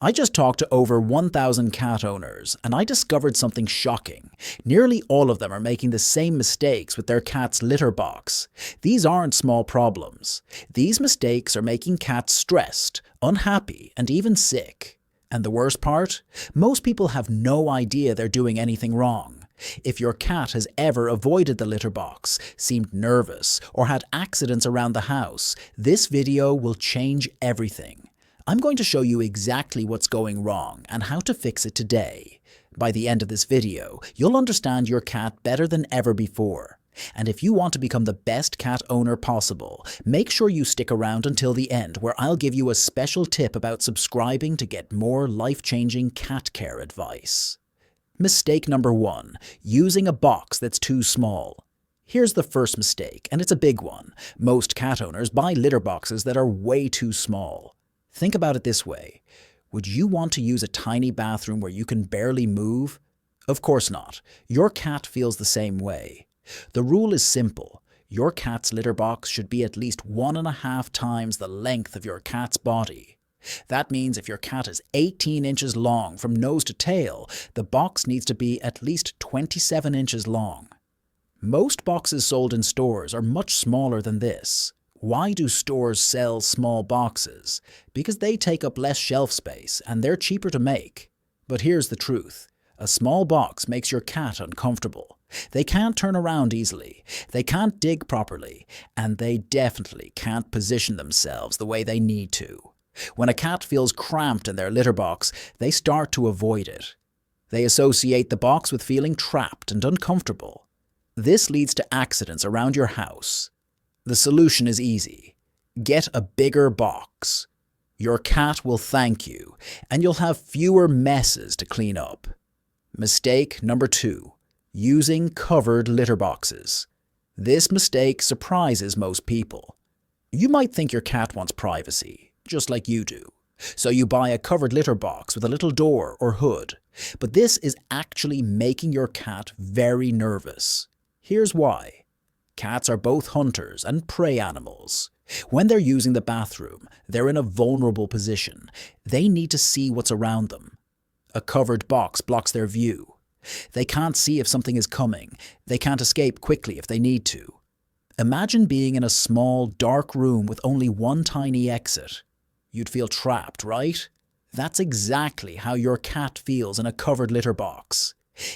I just talked to over 1,000 cat owners, and I discovered something shocking. Nearly all of them are making the same mistakes with their cat's litter box. These aren't small problems. These mistakes are making cats stressed, unhappy, and even sick. And the worst part? Most people have no idea they're doing anything wrong. If your cat has ever avoided the litter box, seemed nervous, or had accidents around the house, this video will change everything. I'm going to show you exactly what's going wrong and how to fix it today. By the end of this video, you'll understand your cat better than ever before. And if you want to become the best cat owner possible, make sure you stick around until the end, where I'll give you a special tip about subscribing to get more life-changing cat care advice. Mistake number 1. Using a box that's too small. Here's the first mistake, and it's a big one. Most cat owners buy litter boxes that are way too small. Think about it this way. Would you want to use a tiny bathroom where you can barely move? Of course not. Your cat feels the same way. The rule is simple. Your cat's litter box should be at least 1.5 times the length of your cat's body. That means if your cat is 18 inches long from nose to tail, the box needs to be at least 27 inches long. Most boxes sold in stores are much smaller than this. Why do stores sell small boxes? Because they take up less shelf space and they're cheaper to make. But here's the truth. A small box makes your cat uncomfortable. They can't turn around easily, they can't dig properly, and they definitely can't position themselves the way they need to. When a cat feels cramped in their litter box, they start to avoid it. They associate the box with feeling trapped and uncomfortable. This leads to accidents around your house. The solution is easy. Get a bigger box. Your cat will thank you, and you'll have fewer messes to clean up. Mistake number 2. Using covered litter boxes. This mistake surprises most people. You might think your cat wants privacy, just like you do. So you buy a covered litter box with a little door or hood. But this is actually making your cat very nervous. Here's why. Cats are both hunters and prey animals. When they're using the bathroom, they're in a vulnerable position. They need to see what's around them. A covered box blocks their view. They can't see if something is coming. They can't escape quickly if they need to. Imagine being in a small, dark room with only one tiny exit. You'd feel trapped, right? That's exactly how your cat feels in a covered litter box.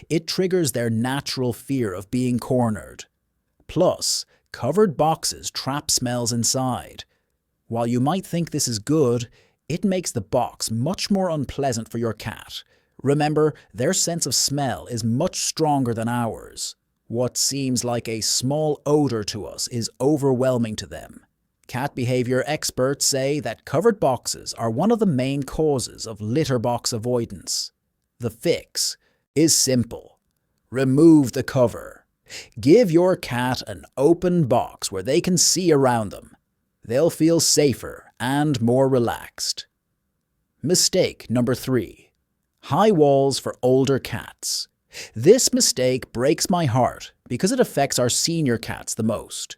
It triggers their natural fear of being cornered. Plus, covered boxes trap smells inside. While you might think this is good, it makes the box much more unpleasant for your cat. Remember, their sense of smell is much stronger than ours. What seems like a small odor to us is overwhelming to them. Cat behavior experts say that covered boxes are one of the main causes of litter box avoidance. The fix is simple. Remove the cover. Give your cat an open box where they can see around them. They'll feel safer and more relaxed. Mistake number 3. High walls for older cats. This mistake breaks my heart because it affects our senior cats the most.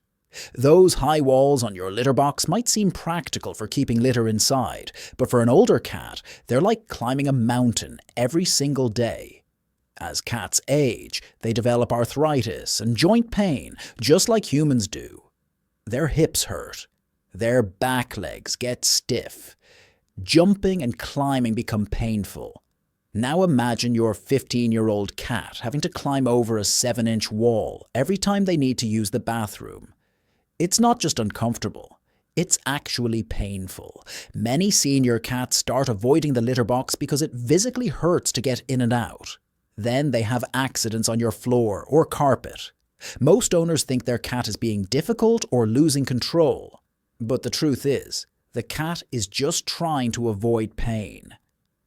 Those high walls on your litter box might seem practical for keeping litter inside, but for an older cat, they're like climbing a mountain every single day. As cats age, they develop arthritis and joint pain, just like humans do. Their hips hurt. Their back legs get stiff. Jumping and climbing become painful. Now imagine your 15-year-old cat having to climb over a 7-inch wall every time they need to use the bathroom. It's not just uncomfortable. It's actually painful. Many senior cats start avoiding the litter box because it physically hurts to get in and out. Then they have accidents on your floor or carpet. Most owners think their cat is being difficult or losing control. But the truth is, the cat is just trying to avoid pain.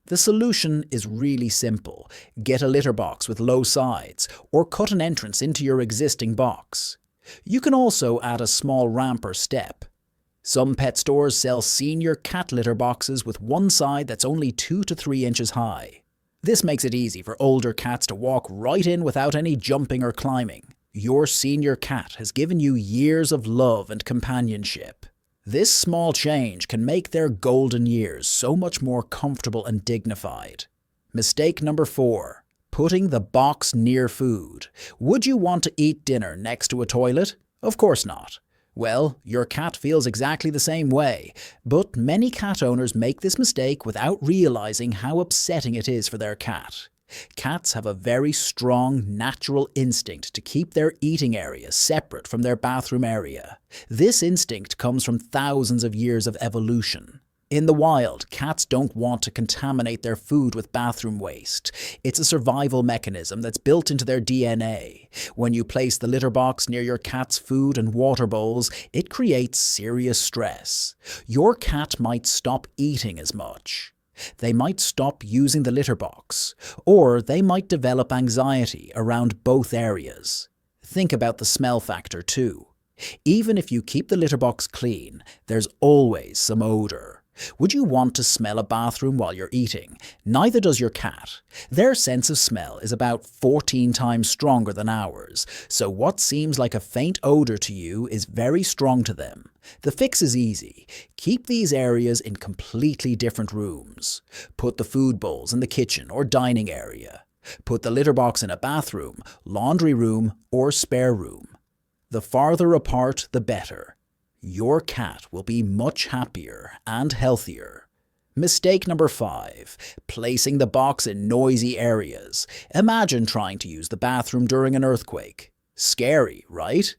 The solution is really simple. Get a litter box with low sides, or cut an entrance into your existing box. You can also add a small ramp or step. Some pet stores sell senior cat litter boxes with one side that's only 2 to 3 inches high. This makes it easy for older cats to walk right in without any jumping or climbing. Your senior cat has given you years of love and companionship. This small change can make their golden years so much more comfortable and dignified. Mistake number 4. Putting the box near food. Would you want to eat dinner next to a toilet? Of course not. Well, your cat feels exactly the same way, but many cat owners make this mistake without realizing how upsetting it is for their cat. Cats have a very strong, natural instinct to keep their eating area separate from their bathroom area. This instinct comes from thousands of years of evolution. In the wild, cats don't want to contaminate their food with bathroom waste. It's a survival mechanism that's built into their DNA. When you place the litter box near your cat's food and water bowls, it creates serious stress. Your cat might stop eating as much. They might stop using the litter box, or they might develop anxiety around both areas. Think about the smell factor too. Even if you keep the litter box clean, there's always some odor. Would you want to smell a bathroom while you're eating? Neither does your cat. Their sense of smell is about 14 times stronger than ours, so what seems like a faint odor to you is very strong to them. The fix is easy. Keep these areas in completely different rooms. Put the food bowls in the kitchen or dining area. Put the litter box in a bathroom, laundry room, or spare room. The farther apart, the better. Your cat will be much happier and healthier. Mistake number 5. Placing the box in noisy areas. Imagine trying to use the bathroom during an earthquake. Scary, right?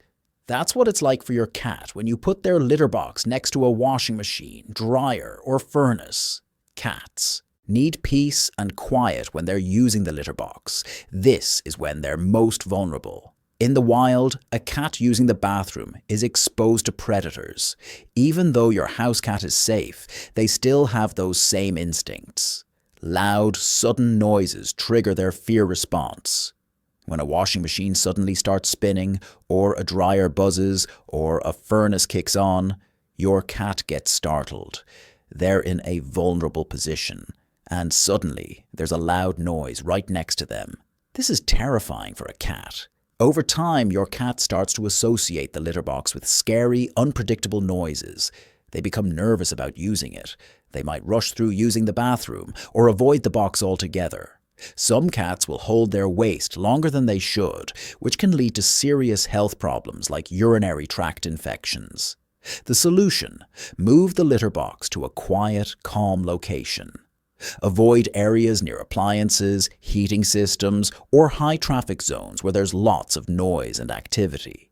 That's what it's like for your cat when you put their litter box next to a washing machine, dryer, or furnace. Cats need peace and quiet when they're using the litter box. This is when they're most vulnerable. In the wild, a cat using the bathroom is exposed to predators. Even though your house cat is safe, they still have those same instincts. Loud, sudden noises trigger their fear response. When a washing machine suddenly starts spinning, or a dryer buzzes, or a furnace kicks on, your cat gets startled. They're in a vulnerable position, and suddenly there's a loud noise right next to them. This is terrifying for a cat. Over time, your cat starts to associate the litter box with scary, unpredictable noises. They become nervous about using it. They might rush through using the bathroom or avoid the box altogether. Some cats will hold their waste longer than they should, which can lead to serious health problems like urinary tract infections. The solution: move the litter box to a quiet, calm location. Avoid areas near appliances, heating systems, or high-traffic zones where there's lots of noise and activity.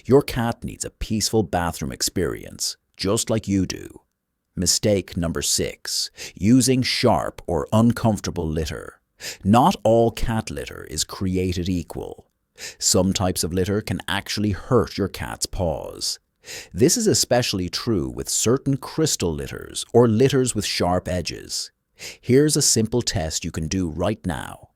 Your cat needs a peaceful bathroom experience, just like you do. Mistake number 6. Using sharp or uncomfortable litter. Not all cat litter is created equal. Some types of litter can actually hurt your cat's paws. This is especially true with certain crystal litters or litters with sharp edges. Here's a simple test you can do right now.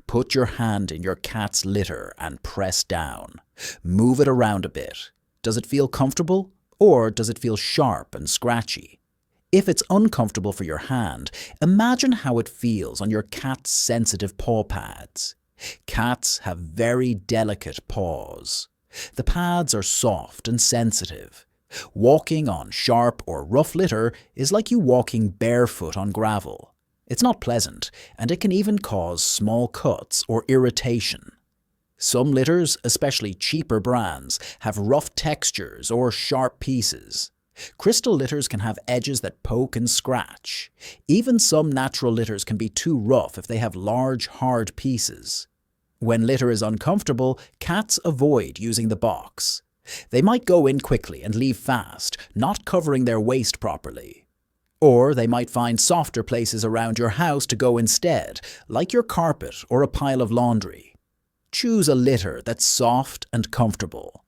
Put your hand in your cat's litter and press down. Move it around a bit. Does it feel comfortable, or does it feel sharp and scratchy? If it's uncomfortable for your hand, imagine how it feels on your cat's sensitive paw pads. Cats have very delicate paws. The pads are soft and sensitive. Walking on sharp or rough litter is like you walking barefoot on gravel. It's not pleasant, and it can even cause small cuts or irritation. Some litters, especially cheaper brands, have rough textures or sharp pieces. Crystal litters can have edges that poke and scratch. Even some natural litters can be too rough if they have large, hard pieces. When litter is uncomfortable, cats avoid using the box. They might go in quickly and leave fast, not covering their waste properly. Or they might find softer places around your house to go instead, like your carpet or a pile of laundry. Choose a litter that's soft and comfortable.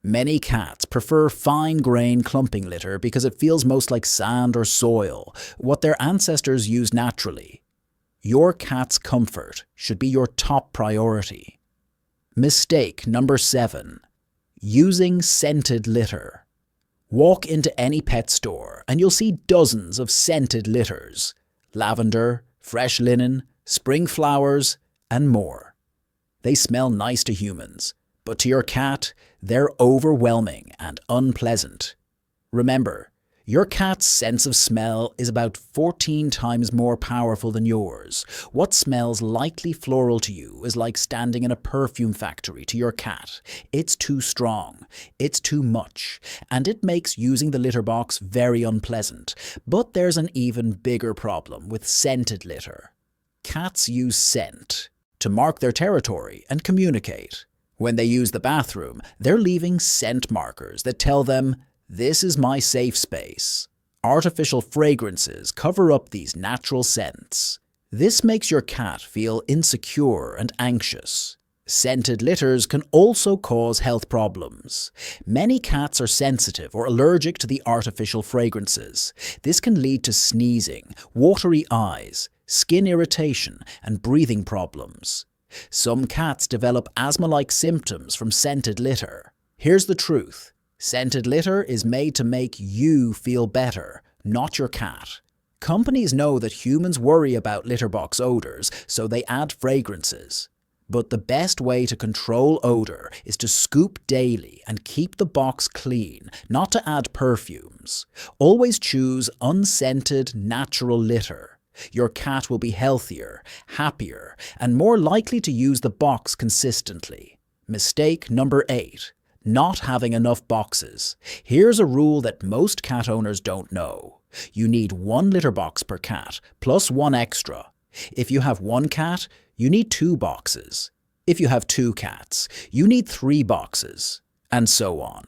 Many cats prefer fine-grain clumping litter because it feels most like sand or soil, what their ancestors used naturally. Your cat's comfort should be your top priority. Mistake number 7. Using scented litter. Walk into any pet store and you'll see dozens of scented litters. Lavender, fresh linen, spring flowers, and more. They smell nice to humans, but to your cat, they're overwhelming and unpleasant. Remember, Your cat's sense of smell is about 14 times more powerful than yours. What smells lightly floral to you is like standing in a perfume factory to your cat. It's too strong, it's too much, and it makes using the litter box very unpleasant. But there's an even bigger problem with scented litter. Cats use scent to mark their territory and communicate. When they use the bathroom, they're leaving scent markers that tell them, "This is my safe space." Artificial fragrances cover up these natural scents. This makes your cat feel insecure and anxious. Scented litters can also cause health problems. Many cats are sensitive or allergic to the artificial fragrances. This can lead to sneezing, watery eyes, skin irritation, and breathing problems. Some cats develop asthma-like symptoms from scented litter. Here's the truth. Scented litter is made to make you feel better, not your cat. Companies know that humans worry about litter box odors, so they add fragrances. But the best way to control odor is to scoop daily and keep the box clean, not to add perfumes. Always choose unscented, natural litter. Your cat will be healthier, happier, and more likely to use the box consistently. Mistake number 8. Not having enough boxes. Here's a rule that most cat owners don't know. You need 1 litter box per cat, plus 1 extra. If you have 1 cat, you need 2 boxes. If you have 2 cats, you need 3 boxes, and so on.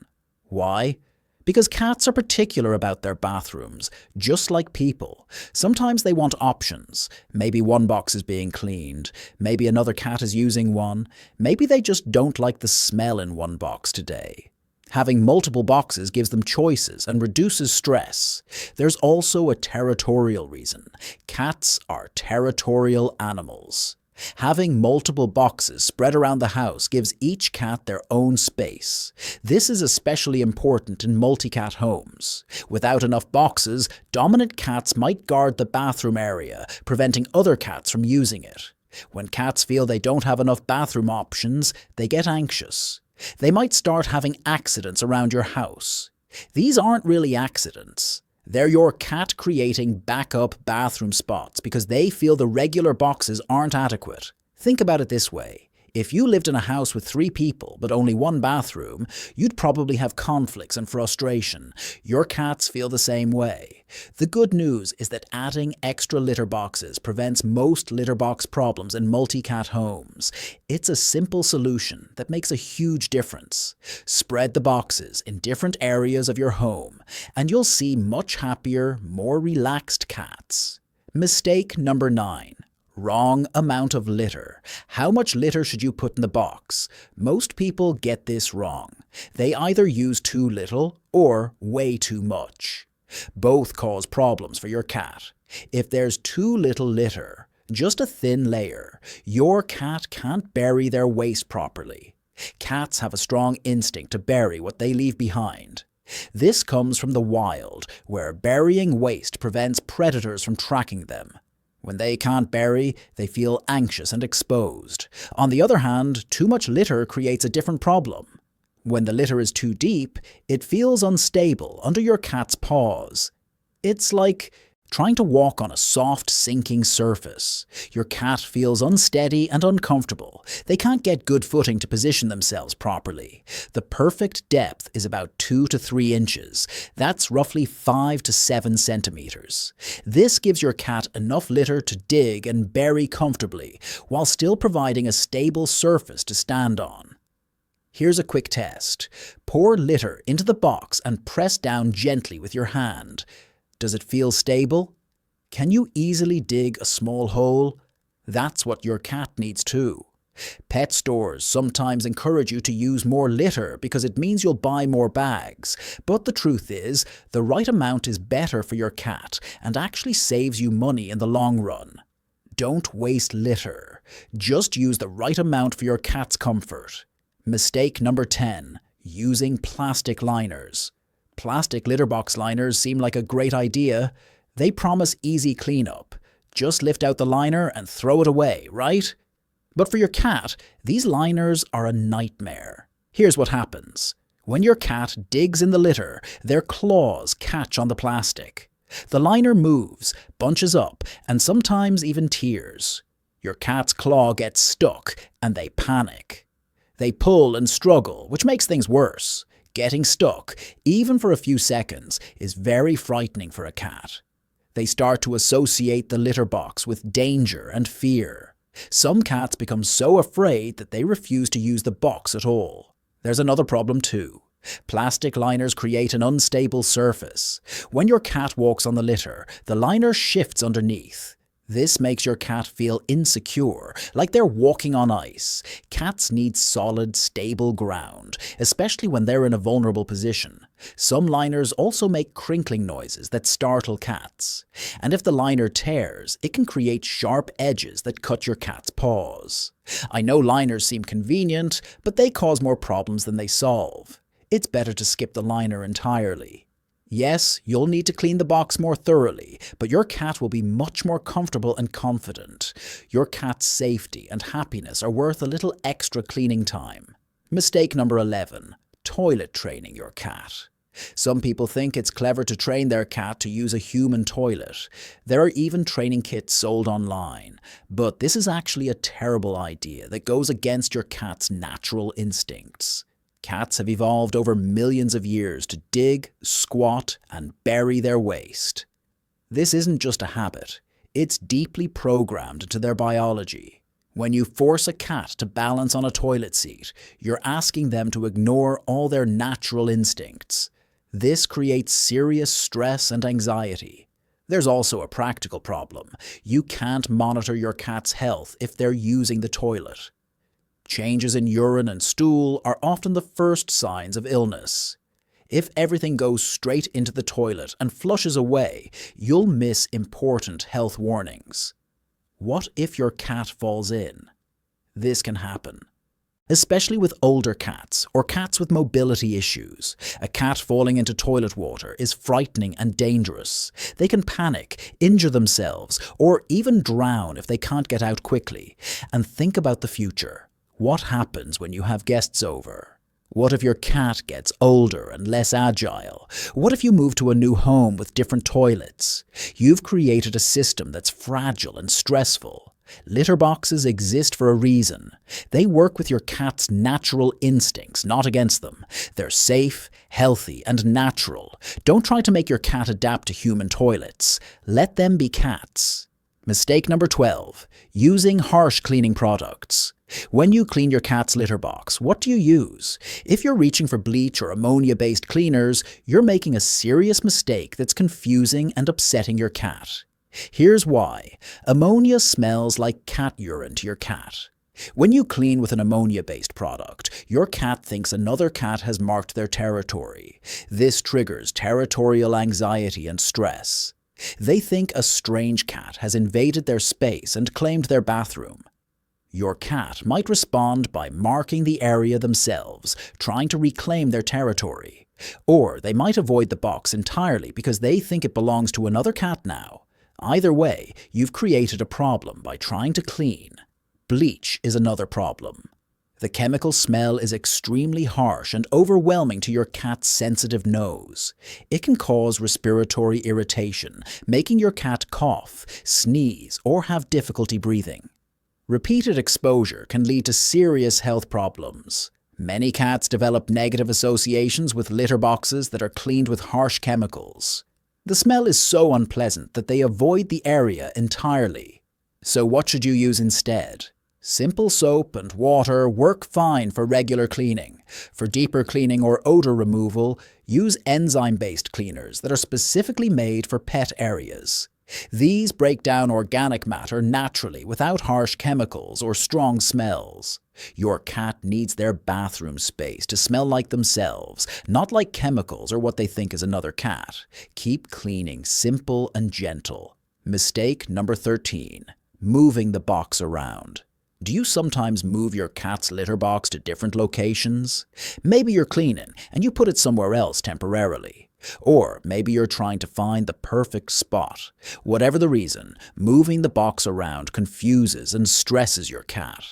Why? Because cats are particular about their bathrooms, just like people. Sometimes they want options. Maybe 1 box is being cleaned, maybe another cat is using one, maybe they just don't like the smell in 1 box today. Having multiple boxes gives them choices and reduces stress. There's also a territorial reason. Cats are territorial animals. Having multiple boxes spread around the house gives each cat their own space. This is especially important in multi-cat homes. Without enough boxes, dominant cats might guard the bathroom area, preventing other cats from using it. When cats feel they don't have enough bathroom options, they get anxious. They might start having accidents around your house. These aren't really accidents. They're your cat creating backup bathroom spots because they feel the regular boxes aren't adequate. Think about it this way. If you lived in a house with 3 people but only 1 bathroom, you'd probably have conflicts and frustration. Your cats feel the same way. The good news is that adding extra litter boxes prevents most litter box problems in multi-cat homes. It's a simple solution that makes a huge difference. Spread the boxes in different areas of your home, and you'll see much happier, more relaxed cats. Mistake number 9. Wrong amount of litter. How much litter should you put in the box? Most people get this wrong. They either use too little or way too much. Both cause problems for your cat. If there's too little litter, just a thin layer, your cat can't bury their waste properly. Cats have a strong instinct to bury what they leave behind. This comes from the wild, where burying waste prevents predators from tracking them. When they can't bury, they feel anxious and exposed. On the other hand, too much litter creates a different problem. When the litter is too deep, it feels unstable under your cat's paws. It's like trying to walk on a soft, sinking surface. Your cat feels unsteady and uncomfortable. They can't get good footing to position themselves properly. The perfect depth is about 2 to 3 inches. That's roughly 5 to 7 centimeters. This gives your cat enough litter to dig and bury comfortably, while still providing a stable surface to stand on. Here's a quick test. Pour litter into the box and press down gently with your hand. Does it feel stable? Can you easily dig a small hole? That's what your cat needs too. Pet stores sometimes encourage you to use more litter because it means you'll buy more bags. But the truth is, the right amount is better for your cat and actually saves you money in the long run. Don't waste litter. Just use the right amount for your cat's comfort. Mistake number 10. Using plastic liners. Plastic litter box liners seem like a great idea. They promise easy cleanup. Just lift out the liner and throw it away, right? But for your cat, these liners are a nightmare. Here's what happens. When your cat digs in the litter, their claws catch on the plastic. The liner moves, bunches up, and sometimes even tears. Your cat's claw gets stuck, and they panic. They pull and struggle, which makes things worse. Getting stuck, even for a few seconds, is very frightening for a cat. They start to associate the litter box with danger and fear. Some cats become so afraid that they refuse to use the box at all. There's another problem too. Plastic liners create an unstable surface. When your cat walks on the litter, the liner shifts underneath. This makes your cat feel insecure, like they're walking on ice. Cats need solid, stable ground, especially when they're in a vulnerable position. Some liners also make crinkling noises that startle cats. And if the liner tears, it can create sharp edges that cut your cat's paws. I know liners seem convenient, but they cause more problems than they solve. It's better to skip the liner entirely. Yes, you'll need to clean the box more thoroughly, but your cat will be much more comfortable and confident. Your cat's safety and happiness are worth a little extra cleaning time. Mistake number 11. Toilet training your cat. Some people think it's clever to train their cat to use a human toilet. There are even training kits sold online. But this is actually a terrible idea that goes against your cat's natural instincts. Cats have evolved over millions of years to dig, squat, and bury their waste. This isn't just a habit. It's deeply programmed into their biology. When you force a cat to balance on a toilet seat, you're asking them to ignore all their natural instincts. This creates serious stress and anxiety. There's also a practical problem. You can't monitor your cat's health if they're using the toilet. Changes in urine and stool are often the first signs of illness. If everything goes straight into the toilet and flushes away, you'll miss important health warnings. What if your cat falls in? This can happen. Especially with older cats or cats with mobility issues. A cat falling into toilet water is frightening and dangerous. They can panic, injure themselves, or even drown if they can't get out quickly. And think about the future. What happens when you have guests over? What if your cat gets older and less agile? What if you move to a new home with different toilets? You've created a system that's fragile and stressful. Litter boxes exist for a reason. They work with your cat's natural instincts, not against them. They're safe, healthy, and natural. Don't try to make your cat adapt to human toilets. Let them be cats. Mistake number 12. Using harsh cleaning products. When you clean your cat's litter box, what do you use? If you're reaching for bleach or ammonia-based cleaners, you're making a serious mistake that's confusing and upsetting your cat. Here's why. Ammonia smells like cat urine to your cat. When you clean with an ammonia-based product, your cat thinks another cat has marked their territory. This triggers territorial anxiety and stress. They think a strange cat has invaded their space and claimed their bathroom. Your cat might respond by marking the area themselves, trying to reclaim their territory. Or they might avoid the box entirely because they think it belongs to another cat now. Either way, you've created a problem by trying to clean. Bleach is another problem. The chemical smell is extremely harsh and overwhelming to your cat's sensitive nose. It can cause respiratory irritation, making your cat cough, sneeze, or have difficulty breathing. Repeated exposure can lead to serious health problems. Many cats develop negative associations with litter boxes that are cleaned with harsh chemicals. The smell is so unpleasant that they avoid the area entirely. So what should you use instead? Simple soap and water work fine for regular cleaning. For deeper cleaning or odor removal, use enzyme-based cleaners that are specifically made for pet areas. These break down organic matter naturally without harsh chemicals or strong smells. Your cat needs their bathroom space to smell like themselves, not like chemicals or what they think is another cat. Keep cleaning simple and gentle. Mistake number 13. Moving the box around. Do you sometimes move your cat's litter box to different locations? Maybe you're cleaning and you put it somewhere else temporarily. Or maybe you're trying to find the perfect spot. Whatever the reason, moving the box around confuses and stresses your cat.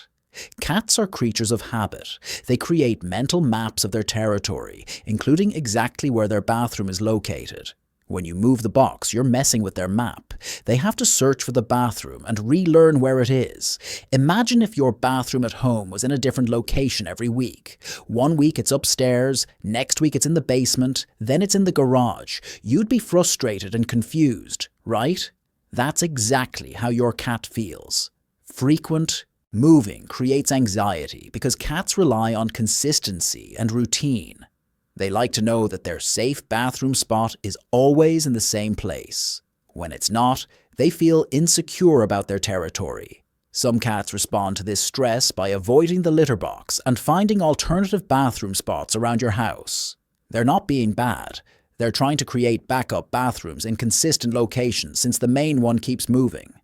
Cats are creatures of habit. They create mental maps of their territory, including exactly where their bathroom is located. When you move the box, you're messing with their map. They have to search for the bathroom and relearn where it is. Imagine if your bathroom at home was in a different location every week. One week it's upstairs, next week it's in the basement, then it's in the garage. You'd be frustrated and confused, right? That's exactly how your cat feels. Frequent moving creates anxiety because cats rely on consistency and routine. They like to know that their safe bathroom spot is always in the same place. When it's not, they feel insecure about their territory. Some cats respond to this stress by avoiding the litter box and finding alternative bathroom spots around your house. They're not being bad. They're trying to create backup bathrooms in consistent locations since the main one keeps moving.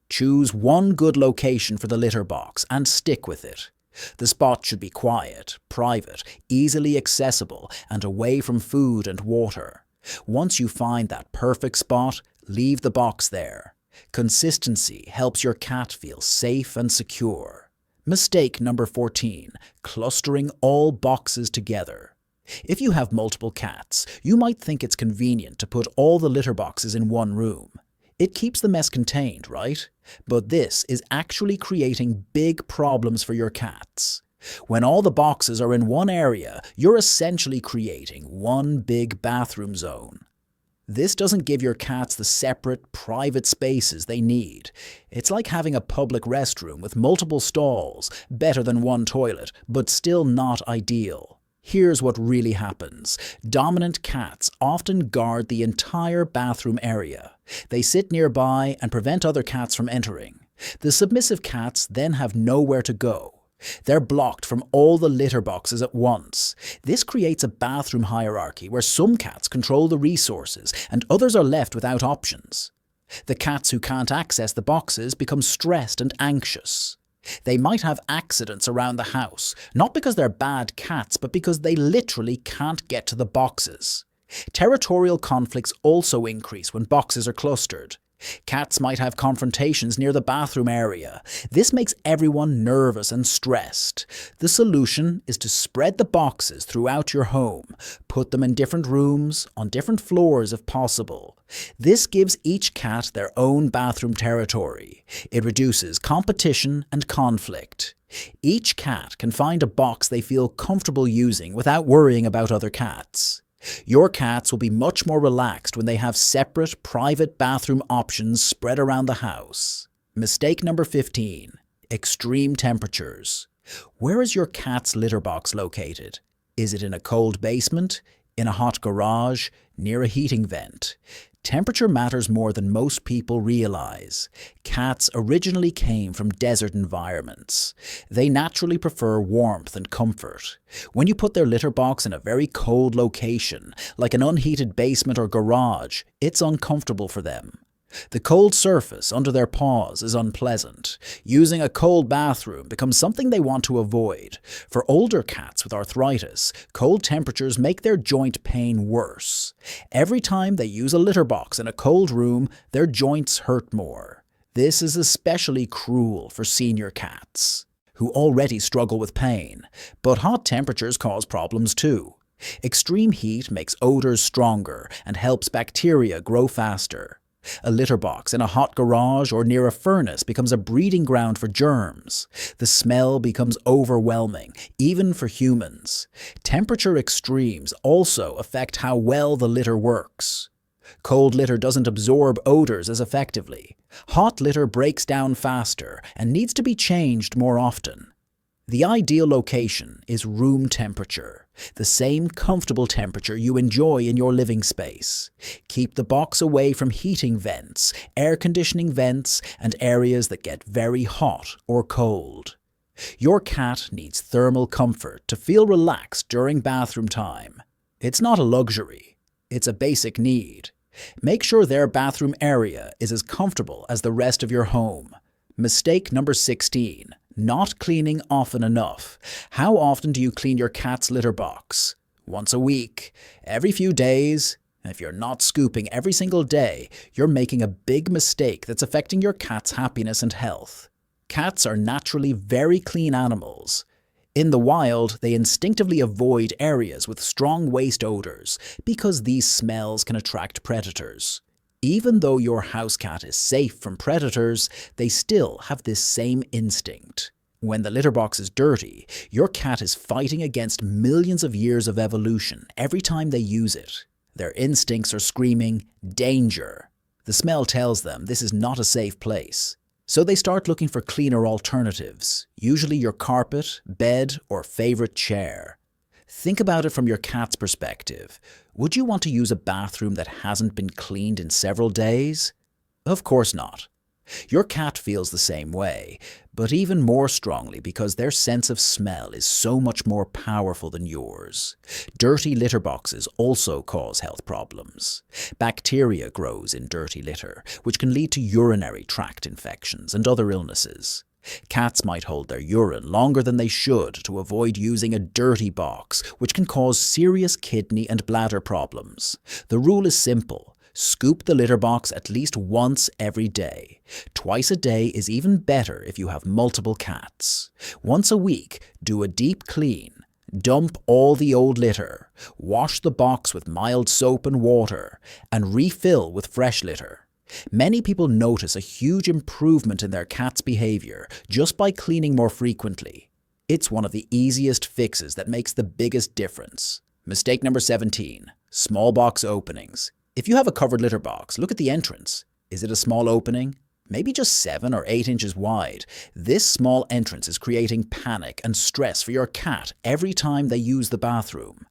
Choose one good location for the litter box and stick with it. The spot should be quiet, private, easily accessible, and away from food and water. Once you find that perfect spot, leave the box there. Consistency helps your cat feel safe and secure. Mistake number 14, clustering all boxes together. If you have multiple cats, you might think it's convenient to put all the litter boxes in one room. It keeps the mess contained, right? But this is actually creating big problems for your cats. When all the boxes are in one area, you're essentially creating one big bathroom zone. This doesn't give your cats the separate, private spaces they need. It's like having a public restroom with multiple stalls, better than one toilet, but still not ideal. Here's what really happens. Dominant cats often guard the entire bathroom area. They sit nearby and prevent other cats from entering. The submissive cats then have nowhere to go. They're blocked from all the litter boxes at once. This creates a bathroom hierarchy where some cats control the resources and others are left without options. The cats who can't access the boxes become stressed and anxious. They might have accidents around the house, not because they're bad cats, but because they literally can't get to the boxes. Territorial conflicts also increase when boxes are clustered. Cats might have confrontations near the bathroom area. This makes everyone nervous and stressed. The solution is to spread the boxes throughout your home. Put them in different rooms, on different floors if possible. This gives each cat their own bathroom territory. It reduces competition and conflict. Each cat can find a box they feel comfortable using without worrying about other cats. Your cats will be much more relaxed when they have separate, private bathroom options spread around the house. Mistake number 15. Extreme temperatures. Where is your cat's litter box located? Is it in a cold basement? In a hot garage? Near a heating vent? Temperature matters more than most people realize. Cats originally came from desert environments. They naturally prefer warmth and comfort. When you put their litter box in a very cold location, like an unheated basement or garage, it's uncomfortable for them. The cold surface under their paws is unpleasant. Using a cold bathroom becomes something they want to avoid. For older cats with arthritis, cold temperatures make their joint pain worse. Every time they use a litter box in a cold room, their joints hurt more. This is especially cruel for senior cats, who already struggle with pain. But hot temperatures cause problems too. Extreme heat makes odors stronger and helps bacteria grow faster. A litter box in a hot garage or near a furnace becomes a breeding ground for germs. The smell becomes overwhelming, even for humans. Temperature extremes also affect how well the litter works. Cold litter doesn't absorb odors as effectively. Hot litter breaks down faster and needs to be changed more often. The ideal location is room temperature, the same comfortable temperature you enjoy in your living space. Keep the box away from heating vents, air conditioning vents, and areas that get very hot or cold. Your cat needs thermal comfort to feel relaxed during bathroom time. It's not a luxury, it's a basic need. Make sure their bathroom area is as comfortable as the rest of your home. Mistake number 16. Not cleaning often enough. How often do you clean your cat's litter box? Once a week? Every few days? If you're not scooping every single day, you're making a big mistake that's affecting your cat's happiness and health. Cats are naturally very clean animals. In the wild, they instinctively avoid areas with strong waste odors because these smells can attract predators. Even though your house cat is safe from predators, they still have this same instinct. When the litter box is dirty, your cat is fighting against millions of years of evolution every time they use it. Their instincts are screaming, "Danger!" The smell tells them this is not a safe place. So they start looking for cleaner alternatives, usually your carpet, bed, or favorite chair. Think about it from your cat's perspective. Would you want to use a bathroom that hasn't been cleaned in several days? Of course not. Your cat feels the same way, but even more strongly because their sense of smell is so much more powerful than yours. Dirty litter boxes also cause health problems. Bacteria grows in dirty litter, which can lead to urinary tract infections and other illnesses. Cats might hold their urine longer than they should to avoid using a dirty box, which can cause serious kidney and bladder problems. The rule is simple. Scoop the litter box at least once every day. Twice a day is even better if you have multiple cats. Once a week, do a deep clean. Dump all the old litter. Wash the box with mild soap and water, and refill with fresh litter. Many people notice a huge improvement in their cat's behavior just by cleaning more frequently. It's one of the easiest fixes that makes the biggest difference. Mistake number 17. Small box openings. If you have a covered litter box, look at the entrance. Is it a small opening? Maybe just 7 or 8 inches wide. This small entrance is creating panic and stress for your cat every time they use the bathroom.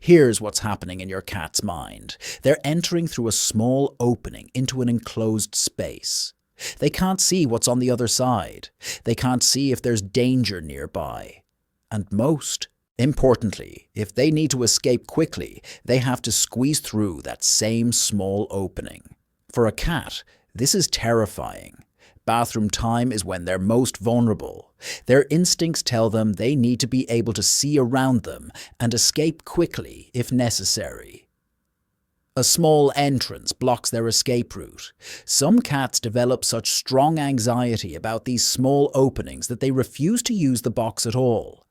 Here's what's happening in your cat's mind. They're entering through a small opening into an enclosed space. They can't see what's on the other side. They can't see if there's danger nearby. And most importantly, if they need to escape quickly, they have to squeeze through that same small opening. For a cat, this is terrifying. Bathroom time is when they're most vulnerable. Their instincts tell them they need to be able to see around them and escape quickly if necessary. A small entrance blocks their escape route. Some cats develop such strong anxiety about these small openings that they refuse to use the box at all.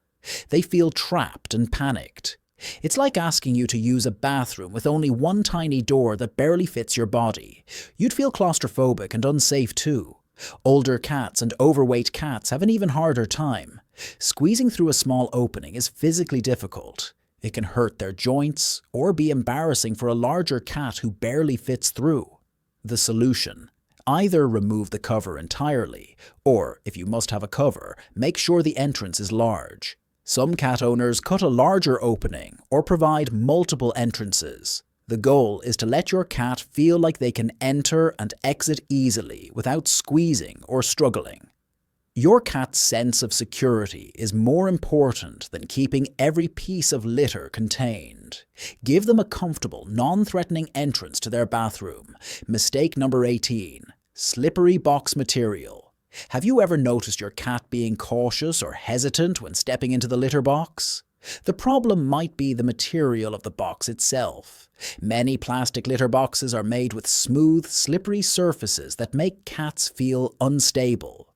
They feel trapped and panicked. It's like asking you to use a bathroom with only one tiny door that barely fits your body. You'd feel claustrophobic and unsafe too. Older cats and overweight cats have an even harder time. Squeezing through a small opening is physically difficult. It can hurt their joints or be embarrassing for a larger cat who barely fits through. The solution: either remove the cover entirely, or, if you must have a cover, make sure the entrance is large. Some cat owners cut a larger opening or provide multiple entrances. The goal is to let your cat feel like they can enter and exit easily without squeezing or struggling. Your cat's sense of security is more important than keeping every piece of litter contained. Give them a comfortable, non-threatening entrance to their bathroom. Mistake number 18. Slippery box material. Have you ever noticed your cat being cautious or hesitant when stepping into the litter box? The problem might be the material of the box itself. Many plastic litter boxes are made with smooth, slippery surfaces that make cats feel unstable.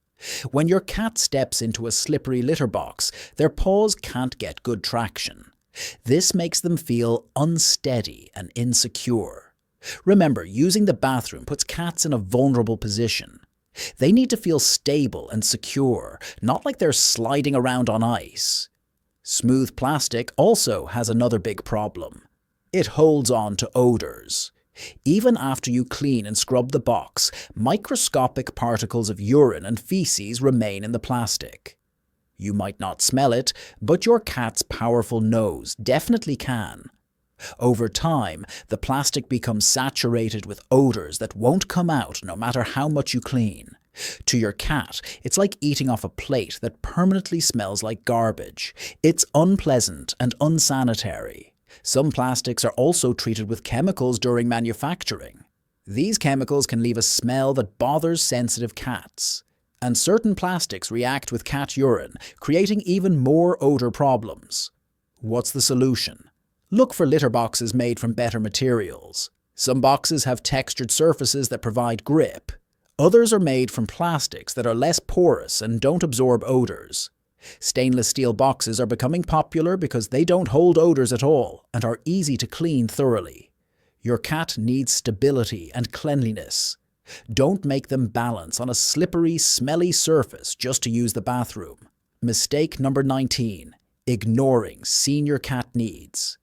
When your cat steps into a slippery litter box, their paws can't get good traction. This makes them feel unsteady and insecure. Remember, using the bathroom puts cats in a vulnerable position. They need to feel stable and secure, not like they're sliding around on ice. Smooth plastic also has another big problem. It holds on to odors. Even after you clean and scrub the box, microscopic particles of urine and feces remain in the plastic. You might not smell it, but your cat's powerful nose definitely can. Over time, the plastic becomes saturated with odors that won't come out no matter how much you clean. To your cat, it's like eating off a plate that permanently smells like garbage. It's unpleasant and unsanitary. Some plastics are also treated with chemicals during manufacturing. These chemicals can leave a smell that bothers sensitive cats. And certain plastics react with cat urine, creating even more odor problems. What's the solution? Look for litter boxes made from better materials. Some boxes have textured surfaces that provide grip. Others are made from plastics that are less porous and don't absorb odors. Stainless steel boxes are becoming popular because they don't hold odors at all and are easy to clean thoroughly. Your cat needs stability and cleanliness. Don't make them balance on a slippery, smelly surface just to use the bathroom. Mistake number 19. Ignoring senior cat needs.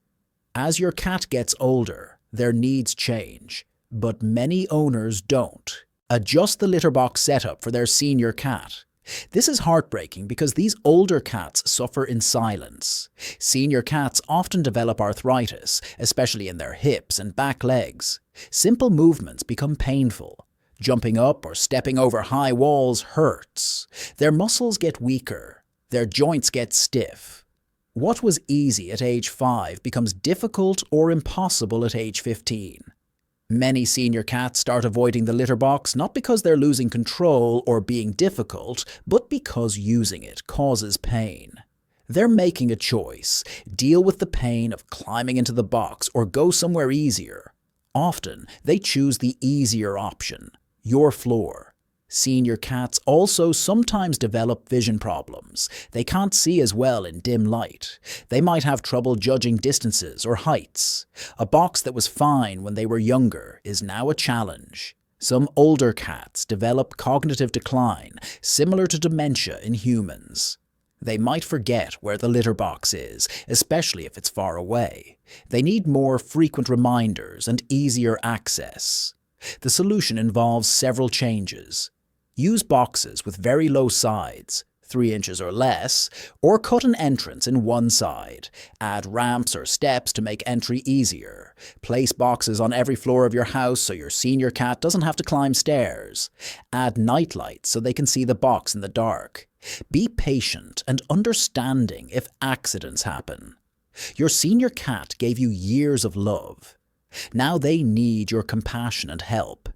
As your cat gets older, their needs change, but many owners don't. Adjust the litter box setup for their senior cat. This is heartbreaking because these older cats suffer in silence. Senior cats often develop arthritis, especially in their hips and back legs. Simple movements become painful. Jumping up or stepping over high walls hurts. Their muscles get weaker. Their joints get stiff. What was easy at age 5 becomes difficult or impossible at age 15. Many senior cats start avoiding the litter box not because they're losing control or being difficult, but because using it causes pain. They're making a choice: deal with the pain of climbing into the box or go somewhere easier. Often, they choose the easier option, your floor. Senior cats also sometimes develop vision problems. They can't see as well in dim light. They might have trouble judging distances or heights. A box that was fine when they were younger is now a challenge. Some older cats develop cognitive decline, similar to dementia in humans. They might forget where the litter box is, especially if it's far away. They need more frequent reminders and easier access. The solution involves several changes. Use boxes with very low sides, 3 inches or less, or cut an entrance in one side. Add ramps or steps to make entry easier. Place boxes on every floor of your house so your senior cat doesn't have to climb stairs. Add night lights so they can see the box in the dark. Be patient and understanding if accidents happen. Your senior cat gave you years of love. Now they need your compassion and help.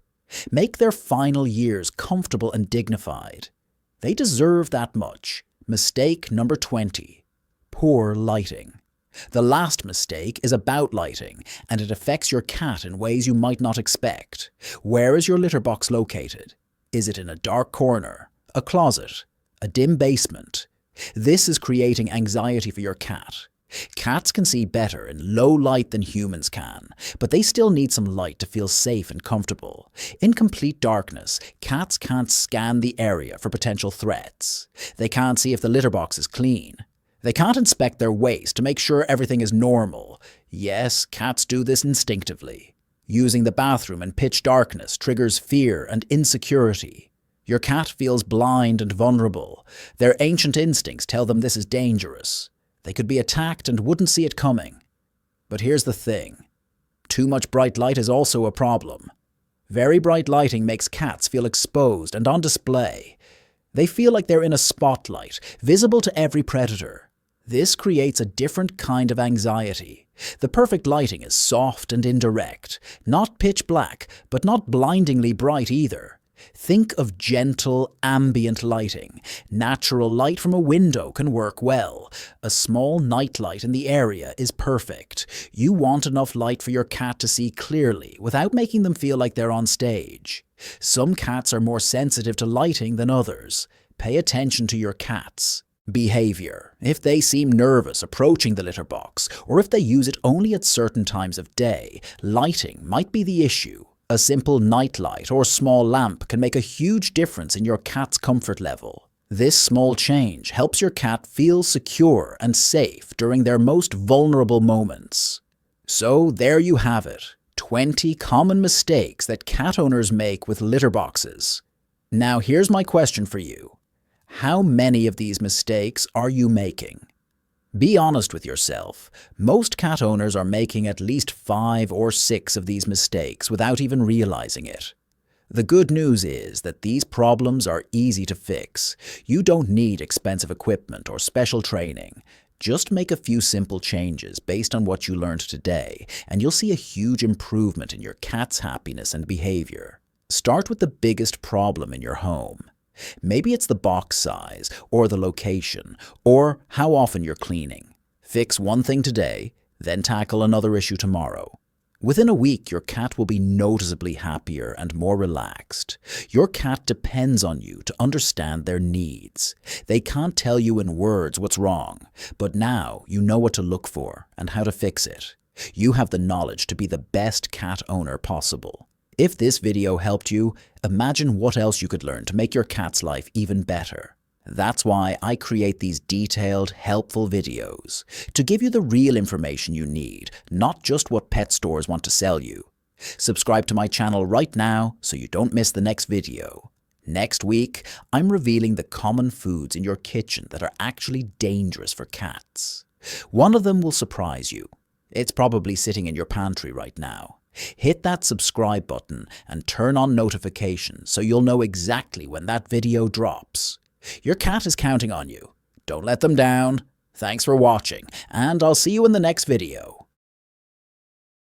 Make their final years comfortable and dignified. They deserve that much. Mistake number 20. Poor lighting. The last mistake is about lighting, and it affects your cat in ways you might not expect. Where is your litter box located? Is it in a dark corner, a closet, a dim basement? This is creating anxiety for your cat. Cats can see better in low light than humans can, but they still need some light to feel safe and comfortable. In complete darkness, cats can't scan the area for potential threats. They can't see if the litter box is clean. They can't inspect their waste to make sure everything is normal. Yes, cats do this instinctively. Using the bathroom in pitch darkness triggers fear and insecurity. Your cat feels blind and vulnerable. Their ancient instincts tell them this is dangerous. They could be attacked and wouldn't see it coming. But here's the thing. Too much bright light is also a problem. Very bright lighting makes cats feel exposed and on display. They feel like they're in a spotlight, visible to every predator. This creates a different kind of anxiety. The perfect lighting is soft and indirect, not pitch black, but not blindingly bright either. Think of gentle, ambient lighting. Natural light from a window can work well. A small night light in the area is perfect. You want enough light for your cat to see clearly without making them feel like they're on stage. Some cats are more sensitive to lighting than others. Pay attention to your cat's behavior. If they seem nervous approaching the litter box, or if they use it only at certain times of day, lighting might be the issue. A simple nightlight or small lamp can make a huge difference in your cat's comfort level. This small change helps your cat feel secure and safe during their most vulnerable moments. So there you have it, 20 common mistakes that cat owners make with litter boxes. Now here's my question for you. How many of these mistakes are you making? Be honest with yourself. Most cat owners are making at least 5 or 6 of these mistakes without even realizing it. The good news is that these problems are easy to fix. You don't need expensive equipment or special training. Just make a few simple changes based on what you learned today, and you'll see a huge improvement in your cat's happiness and behavior. Start with the biggest problem in your home. Maybe it's the box size, or the location, or how often you're cleaning. Fix one thing today, then tackle another issue tomorrow. Within a week, your cat will be noticeably happier and more relaxed. Your cat depends on you to understand their needs. They can't tell you in words what's wrong, but now you know what to look for and how to fix it. You have the knowledge to be the best cat owner possible. If this video helped you, imagine what else you could learn to make your cat's life even better. That's why I create these detailed, helpful videos, to give you the real information you need, not just what pet stores want to sell you. Subscribe to my channel right now so you don't miss the next video. Next week, I'm revealing the common foods in your kitchen that are actually dangerous for cats. One of them will surprise you. It's probably sitting in your pantry right now. Hit that subscribe button and turn on notifications so you'll know exactly when that video drops. Your cat is counting on you. Don't let them down. Thanks for watching, and I'll see you in the next video.